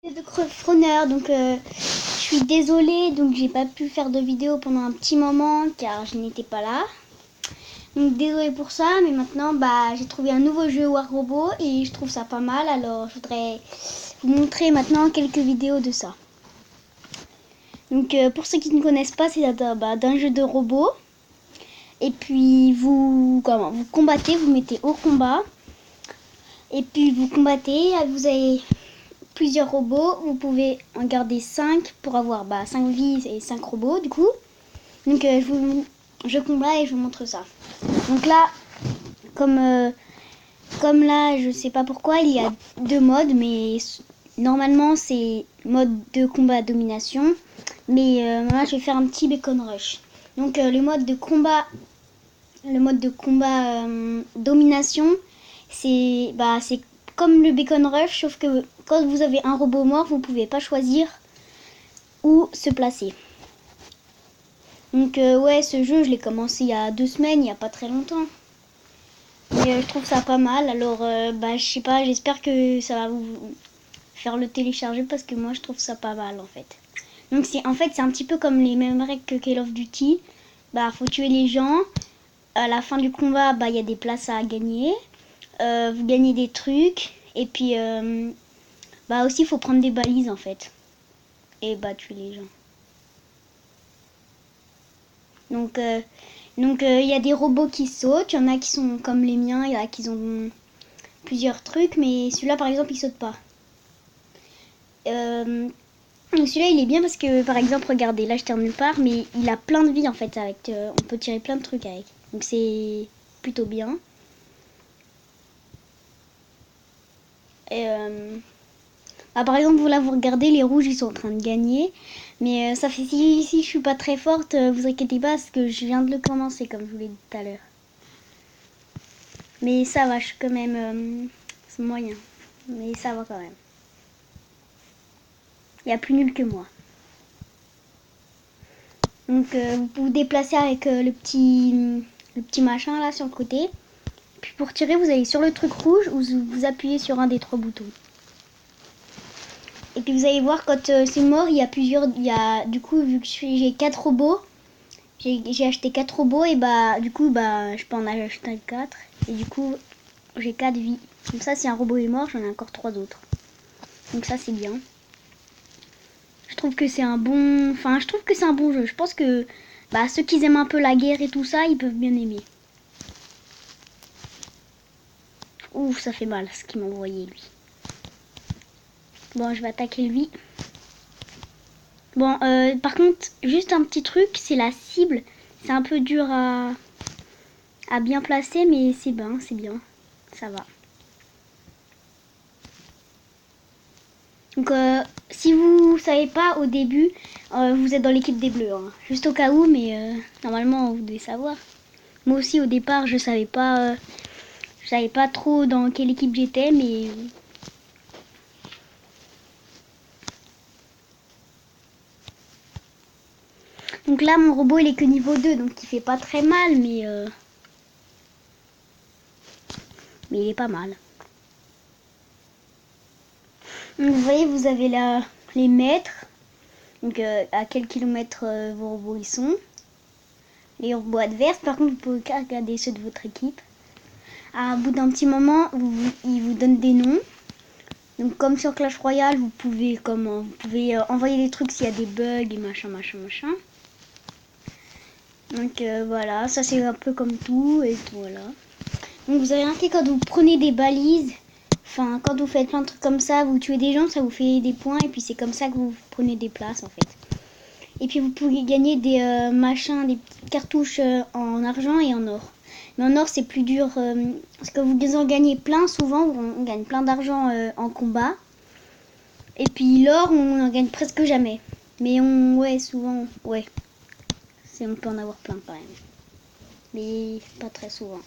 De Crefroneur, donc je suis désolée, donc j'ai pas pu faire de vidéo pendant un petit moment car je n'étais pas là. Donc désolée pour ça, mais maintenant j'ai trouvé un nouveau jeu War Robot et je trouve ça pas mal, alors je voudrais vous montrer maintenant quelques vidéos de ça. Donc pour ceux qui ne connaissent pas, c'est d'un jeu de robot. Et puis vous combattez, vous mettez au combat. Et puis vous combattez, vous avez plusieurs robots, vous pouvez en garder 5 pour avoir 5 vies et 5 robots du coup. Donc je combat et je vous montre ça. Donc là, comme là, je sais pas pourquoi, il y a 2 modes, mais normalement c'est mode de combat domination. Mais moi je vais faire un petit bacon rush. Donc le mode de combat domination, c'est comme le bacon rush, sauf que quand vous avez un robot mort, vous pouvez pas choisir où se placer. Donc ouais, ce jeu je l'ai commencé il y a 2 semaines, il y a pas très longtemps. Mais je trouve ça pas mal, alors je sais pas, j'espère que ça va vous faire le télécharger parce que moi je trouve ça pas mal en fait. Donc c'est un petit peu comme les mêmes règles que Call of Duty. Faut tuer les gens. À la fin du combat, il y a des places à gagner. Vous gagnez des trucs. Et puis aussi il faut prendre des balises en fait. Et tuer les gens. Donc il y a des robots qui sautent. Il y en a qui sont comme les miens. Il y en a qui ont plusieurs trucs. Mais celui-là par exemple il saute pas. Celui-là il est bien parce que par exemple regardez, là je tire nulle part. Mais il a plein de vie en fait. On peut tirer plein de trucs avec. Donc c'est plutôt bien. Et par exemple, là vous regardez, les rouges ils sont en train de gagner. Mais ça fait si je suis pas très forte, vous inquiétez pas parce que je viens de le commencer comme je vous l'ai dit tout à l'heure. Mais ça va, je suis quand même c'est moyen. Mais ça va quand même. Il y a plus nul que moi. Donc vous vous déplacez avec le petit machin là sur le côté. Puis pour tirer, vous allez sur le truc rouge ou vous appuyez sur un des 3 boutons. Et puis vous allez voir quand c'est mort, du coup vu que j'ai 4 robots, j'ai acheté 4 robots et du coup je peux en acheter 4 et du coup j'ai 4 vies. Donc ça si un robot est mort, j'en ai encore 3 autres. Donc ça c'est bien. Je trouve que c'est un bon jeu. Je pense que ceux qui aiment un peu la guerre et tout ça, ils peuvent bien aimer. Ouf, ça fait mal ce qu'il m'a envoyé lui. Bon, je vais attaquer lui. Bon, par contre, juste un petit truc, c'est la cible. C'est un peu dur à bien placer, mais c'est bien, ça va. Donc, si vous savez pas au début, vous êtes dans l'équipe des Bleus, hein. Juste au cas où, mais normalement vous devez savoir. Moi aussi au départ, je savais pas trop dans quelle équipe j'étais, mais donc là mon robot il est que niveau 2, donc il fait pas très mal, mais il est pas mal. Donc, vous voyez, vous avez là les mètres, donc à quel kilomètre vos robots ils sont. Les robots adverses, par contre, vous pouvez regarder ceux de votre équipe. À bout d'un petit moment, ils vous donnent des noms. Donc comme sur Clash Royale, vous pouvez envoyer des trucs s'il y a des bugs et machin. Donc voilà, ça c'est un peu comme tout et tout, voilà. Donc vous avez remarqué quand vous prenez des balises, quand vous faites plein de trucs comme ça, vous tuez des gens, ça vous fait des points et puis c'est comme ça que vous prenez des places en fait. Et puis vous pouvez gagner des des cartouches en argent et en or. Mais en or c'est plus dur parce que vous en gagnez plein souvent, on gagne plein d'argent en combat. Et puis l'or on en gagne presque jamais. Mais souvent, on peut en avoir plein quand même. Mais pas très souvent.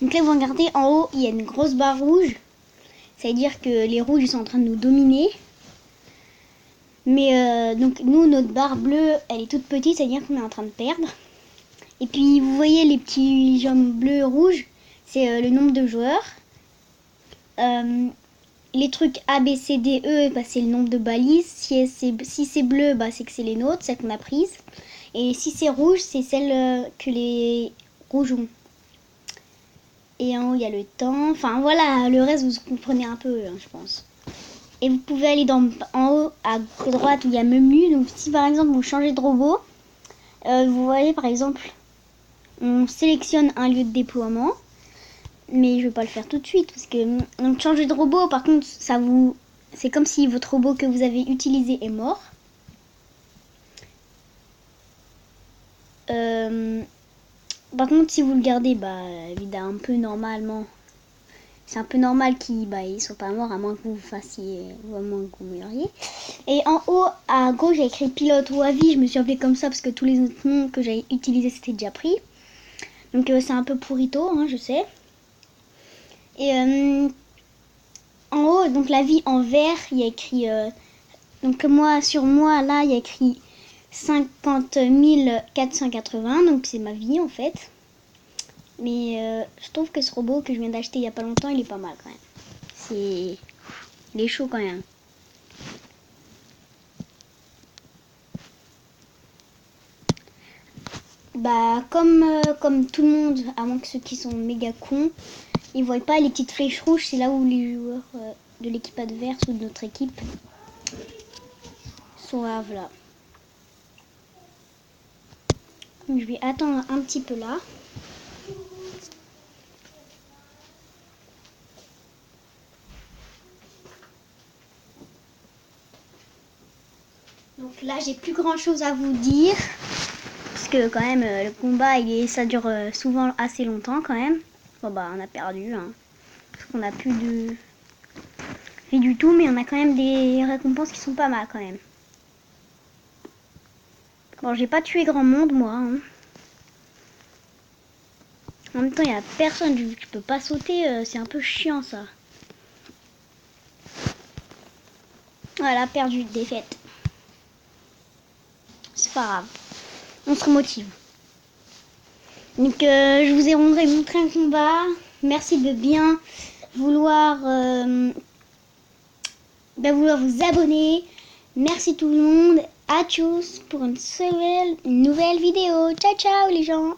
Donc là vous regardez en haut, il y a une grosse barre rouge. Ça veut dire que les rouges ils sont en train de nous dominer. Mais donc nous, notre barre bleue, elle est toute petite, c'est-à-dire qu'on est en train de perdre. Et puis vous voyez les petits jaunes bleus rouges, c'est le nombre de joueurs. les trucs A, B, C, D, E, bah, c'est le nombre de balises. Si c'est bleu, bah, c'est que c'est les nôtres, celles qu'on a prises. Et si c'est rouge, c'est celles que les rouges ont. Et en haut, il y a le temps. Enfin, voilà, le reste, vous comprenez un peu, hein, je pense. Et vous pouvez aller en haut, à droite, où il y a menu. Donc, si par exemple, vous changez de robot, vous voyez, par exemple, on sélectionne un lieu de déploiement. Mais je vais pas le faire tout de suite, parce que changer de robot, par contre, c'est comme si votre robot que vous avez utilisé est mort. Par contre, si vous le gardez, bah, évidemment, un peu normalement, c'est un peu normal qu'ils soient pas morts, à moins que vous fassiez, ou à moins que vous meuriez. Et en haut, à gauche, j'ai écrit pilote ou avis. Je me suis appelée comme ça parce que tous les autres noms que j'avais utilisés, c'était déjà pris. Donc, c'est un peu pourrito, hein, je sais. Et en haut, donc la vie en vert, il y a écrit... donc sur moi, là, il y a écrit 50 480. Donc c'est ma vie, en fait. Mais je trouve que ce robot que je viens d'acheter il n'y a pas longtemps, il est pas mal, quand même. Il est chaud, quand même. Bah, comme tout le monde, à moins que ceux qui sont méga cons, ils voient pas les petites flèches rouges. C'est là où les joueurs de l'équipe adverse ou de notre équipe sont là, voilà. Donc, je vais attendre un petit peu là. Donc là, j'ai plus grand chose à vous dire. Parce que quand même, le combat, ça dure souvent assez longtemps quand même. Bon bah, on a perdu. Hein, parce qu'on a plus de vie du tout. Mais on a quand même des récompenses qui sont pas mal quand même. Bon, j'ai pas tué grand monde, moi. Hein. En même temps, il n'y a personne. Je peux pas sauter. C'est un peu chiant, ça. Voilà, perdu, défaite. C'est pas grave. On se remotive. Donc je vous ai montré un combat. Merci de bien vouloir vous abonner. Merci tout le monde. À tous pour une nouvelle vidéo. Ciao ciao les gens.